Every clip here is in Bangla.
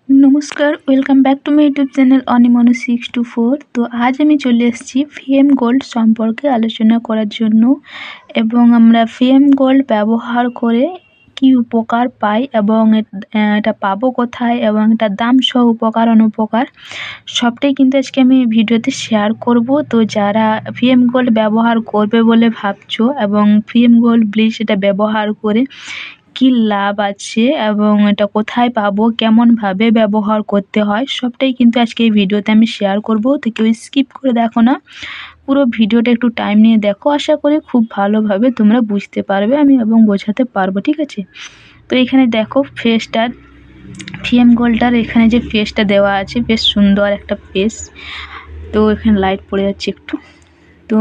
নমস্কার, welcome back to my YouTube channel অনিমনু624। তো আজ আমি চলে এসেছি ভিএম গোল্ড সম্পর্কে আলোচনা করার জন্য, এবং আমরা ভিএম গোল্ড ব্যবহার করে কি উপকার পাই এবং এটা পাবো কোথায় এবং এটার দাম সহ উপকার অনুপকার সবটাই কিন্তু আজকে আমি ভিডিওতে শেয়ার করব। তো যারা ভিএম গোল্ড ব্যবহার করবে বলে ভাবছো এবং ভিএম গোল্ড ব্লিচ এটা ব্যবহার করে কি লাভ আছে এবং এটা কোথায় পাবো, কেমনভাবে ব্যবহার করতে হয়, সবটাই কিন্তু আজকে এই ভিডিওতে আমি শেয়ার করব। তো কেউ স্কিপ করে দেখো না, পুরো ভিডিওটা একটু টাইম নিয়ে দেখো। আশা করি খুব ভালোভাবে তোমরা বুঝতে পারবে আমি এবং বোঝাতে পারবো, ঠিক আছে? তো এখানে দেখো ফেসটার, ভিএম গোল্ডটার এখানে যে ফেসটা দেওয়া আছে বেশ সুন্দর একটা ফেস। তো এখানে লাইট পড়ে যাচ্ছে একটু। তো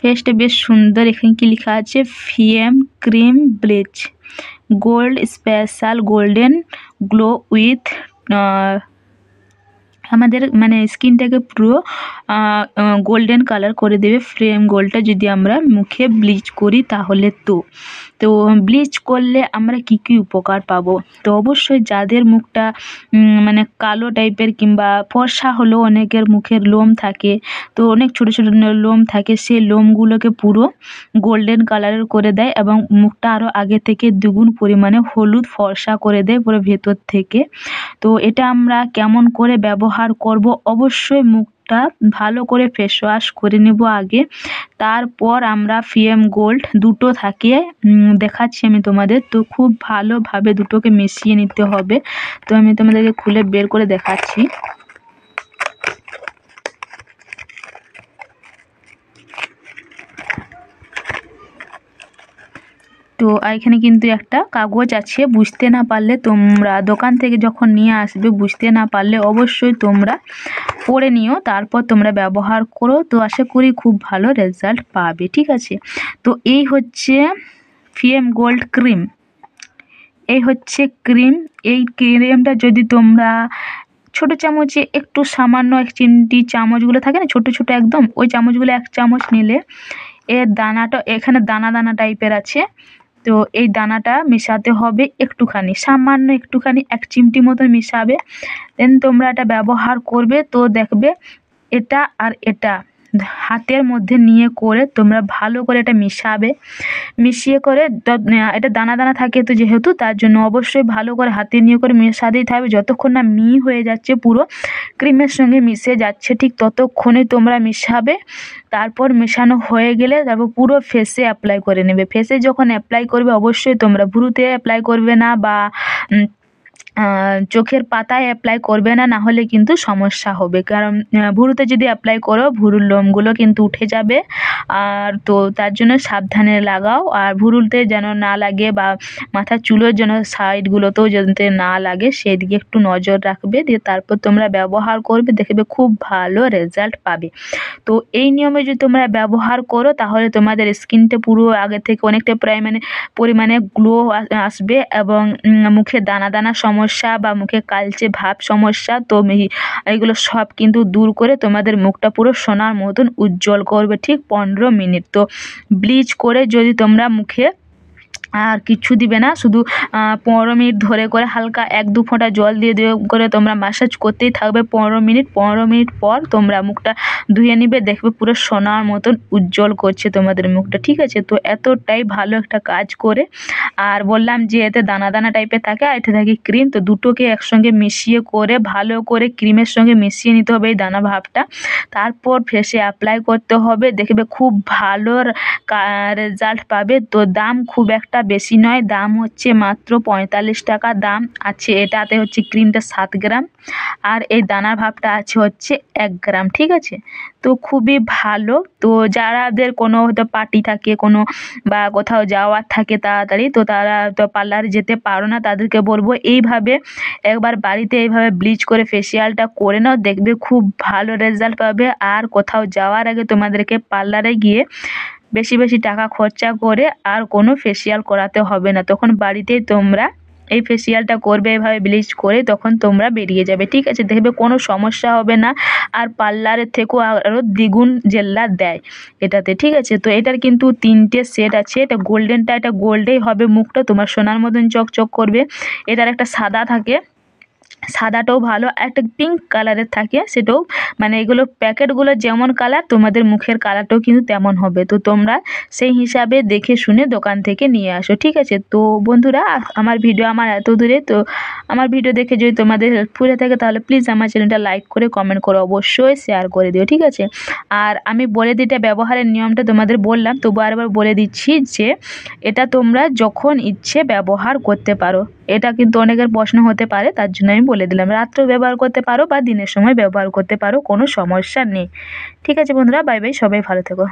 ফেসটা বেশ সুন্দর। এখানে কি লেখা আছে, VM cream bleach gold special golden glow with আমাদের মানে স্কিনটাকে পুরো গোল্ডেন কালার করে দেবে ভিএম গোল্ডটা যদি আমরা মুখে ব্লিচ করি তাহলে। তো ব্লিচ করলে আমরা কি কি উপকার পাবো? তো অবশ্যই যাদের মুখটা মানে কালো টাইপের কিংবা ফর্সা হলেও অনেকের মুখের লোম থাকে, তো অনেক ছোটো ছোটো লোম থাকে, সেই লোমগুলোকে পুরো গোল্ডেন কালারের করে দেয় এবং মুখটা আরও আগে থেকে দ্বিগুণ পরিমাণে হলুদ ফর্সা করে দেয় পুরো ভেতর থেকে। তো এটা আমরা কেমন করে ব্যবহার করব? অবশ্যই মুখটা ভালো করে ফেস ওয়াশ করে নেব আগে, তারপর আমরা ভিএম গোল্ড দুটো থাকে দেখাচ্ছি আমি তোমাদের। তো খুব ভালোভাবে দুটোকে মিশিয়ে নিতে হবে। তো আমি তোমাদেরকে খুলে বের করে দেখাচ্ছি। তো এখানে কিন্তু একটা কাগজ আছে, বুঝতে না পারলে তোমরা দোকান থেকে যখন নিয়ে আসবে, বুঝতে না পারলে অবশ্যই তোমরা পড়ে নিও, তারপর তোমরা ব্যবহার করো। তো আশা করি খুব ভালো রেজাল্ট পাবে, ঠিক আছে? তো এই হচ্ছে ভিএম গোল্ড ক্রিম, এই হচ্ছে ক্রিম। এই ক্রিমটা যদি তোমরা ছোটো চামচে একটু সামান্য, এক চিমটি চামচগুলো থাকে না ছোটো ছোটো একদম, ওই চামচগুলো এক চামচ নিলে এর দানাটা এখানে দানা দানা টাইপের আছে। তো এই দানাটা মেশাতে হবে একটুখানি, সামান্য একটুখানি, এক চিমটি মতো মেশাবে। দেন তোমরা এটা ব্যবহার করবে। তো দেখবে এটা আর এটা হাতের মধ্যে নিয়ে করে তোমরা ভালো করে এটা মিশাবে। মিশিয়ে করে এটা দানা দানা থাকে, তো যেহেতু তার জন্য অবশ্যই ভালো করে হাতে নিয়ে করে মেশাতেই থাকবে যতক্ষণ না হয়ে যাচ্ছে, পুরো ক্রিমের সঙ্গে মিশে যাচ্ছে, ঠিক ততক্ষণে তোমরা মিশাবে। তারপর মেশানো হয়ে গেলে তারপর পুরো ফেসে অ্যাপ্লাই করে নেবে। ফেসে যখন অ্যাপ্লাই করবে অবশ্যই তোমরা ভ্রুতে অ্যাপ্লাই করবে না বা চোখের পাতায় অ্যাপ্লাই করবে না, না হলে কিন্তু সমস্যা হবে। কারণ ভুরুতে যদি অ্যাপ্লাই করো ভুরুর লোমগুলো কিন্তু উঠে যাবে, আর তো তার জন্য সাবধানে লাগাও। আর ভুরুতে যেন না লাগে বা মাথার চুলের যেন সাইডগুলোতেও যাতে না লাগে সেদিকে একটু নজর রাখবে। দিয়ে তারপর তোমরা ব্যবহার করবে, দেখবে খুব ভালো রেজাল্ট পাবে। তো এই নিয়মে যদি তোমরা ব্যবহার করো তাহলে তোমাদের স্কিনটা পুরো আগে থেকে অনেকটা পরিমাণে গ্লো আসবে এবং মুখে দানা দানা সমস্যা বা মুখে কালচে ভাব সমস্যা, তো এইগুলো সব কিন্তু দূর করে তোমাদের মুখটা পুরো সোনার মতন উজ্জ্বল করবে ঠিক 15 মিনিট। তো ব্লিচ করে যদি তোমরা মুখে আর কিচ্ছু দিবে না, শুধু 15 মিনিট ধরে করে হালকা 1-2 ফোঁটা জল দিয়ে করে তোমরা ম্যাসাজ করতেই থাকবে 15 মিনিট। 15 মিনিট পর তোমরা মুখটা ধুয়ে নিবে, দেখবে পুরো সোনার মতন উজ্জ্বল করছে তোমাদের মুখটা, ঠিক আছে? তো এতটাই ভালো একটা কাজ করে। আর বললাম যে এতে দানা দানা টাইপের থাকে আর এটা থাকে ক্রিম, তো দুটোকে একসঙ্গে মিশিয়ে করে ভালো করে ক্রিমের সঙ্গে মিশিয়ে নিতে হবে এই দানা ভাবটা। তারপর ফেসে অ্যাপ্লাই করতে হবে, দেখবে খুব ভালো রেজাল্ট পাবে। তো দাম খুব একটা বেশি নয়, দাম হচ্ছে মাত্র 45 টাকা দাম আছে। এটাতে হচ্ছে ক্রিমটা 7 গ্রাম আর এই দানার ভাবটা আছে হচ্ছে 1 গ্রাম, ঠিক আছে? তো খুবই ভালো। তো যারাদের কোনো হয়তো পার্টি থাকে কোনো বা কোথাও যাওয়ার থাকে তাড়াতাড়ি, তো তারা তো পার্লারে যেতে পারো না, তাদেরকে বলবো এইভাবে একবার বাড়িতে এইভাবে ব্লিচ করে ফেসিয়ালটা করে নাও, দেখবে খুব ভালো রেজাল্ট পাবে। আর কোথাও যাওয়ার আগে তোমাদেরকে পার্লারে গিয়ে বেশি বেশি টাকা খরচা করে আর কোনো ফেসিয়াল করাতে হবে না, তখন বাড়িতেই তোমরা এই ফেসিয়ালটা করবে এভাবে ব্লিচ করে, তখন তোমরা বেরিয়ে যাবে, ঠিক আছে? দেখবে কোনো সমস্যা হবে না। আর পার্লারের থেকেও আরও দ্বিগুণ জেল্লা দেয় এটাতে, ঠিক আছে? তো এটার কিন্তু 3টে সেট আছে। এটা গোল্ডেনটা, এটা গোল্ডেই হবে মুখটা তোমার সোনার মতন চকচক করবে। এটার একটা সাদা থাকে, সাদাটাও ভালো, একটা পিঙ্ক কালারের থাকে সেটাও, মানে এগুলো প্যাকেটগুলো যেমন কালার তোমাদের মুখের কালারটাও কিন্তু তেমন হবে। তো তোমরা সেই হিসাবে দেখে শুনে দোকান থেকে নিয়ে আসো, ঠিক আছে? তো বন্ধুরা, আমার ভিডিও আমার এত দূরে, তো আমার ভিডিও দেখে যদি তোমাদের হেল্পফুল হয়ে থাকে তাহলে প্লিজ আমার চ্যানেলটা লাইক করে কমেন্ট করে অবশ্যই শেয়ার করে দিও, ঠিক আছে? আর আমি বলে দিতে ব্যবহারের নিয়মটা তোমাদের বললাম, তবু আরেকবার বলে দিচ্ছি যে এটা তোমরা যখন ইচ্ছে ব্যবহার করতে পারো। এটা কিন্তু অনেকের প্রশ্ন হতে পারে, তার জন্য আমি বলে দিলাম। রাত্রেও ব্যবহার করতে পারো বা দিনের সময় ব্যবহার করতে পারো, কোনো সমস্যা নেই। ঠিক আছে বন্ধুরা, বাই বাই, সবাই ভালো থেকো।